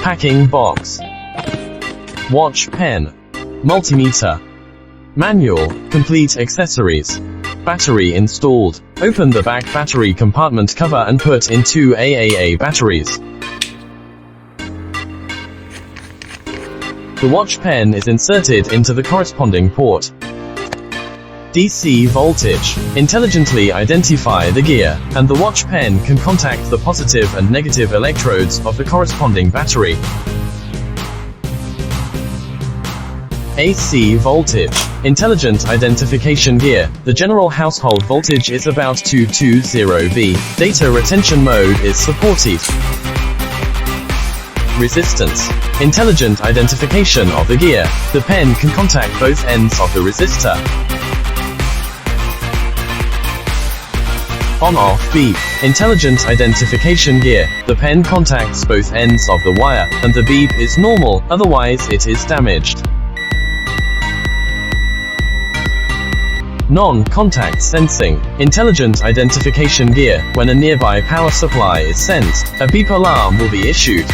Packing box. Watch pen. Multimeter. Manual, complete accessories. Battery installed. Open the back battery compartment cover and put in 2 AAA batteries. The watch pen is inserted into the corresponding port. DC voltage. Intelligently identify the gear, and the watch pen can contact the positive and negative electrodes of the corresponding battery. AC voltage. Intelligent identification gear. The general household voltage is about 220V. Data retention mode is supported. Resistance. Intelligent identification of the gear. The pen can contact both ends of the resistor. On-off beep. Intelligent identification gear. The pen contacts both ends of the wire, and the beep is normal, otherwise it is damaged. Non-contact sensing. Intelligent identification gear. When a nearby power supply is sensed, a beep alarm will be issued.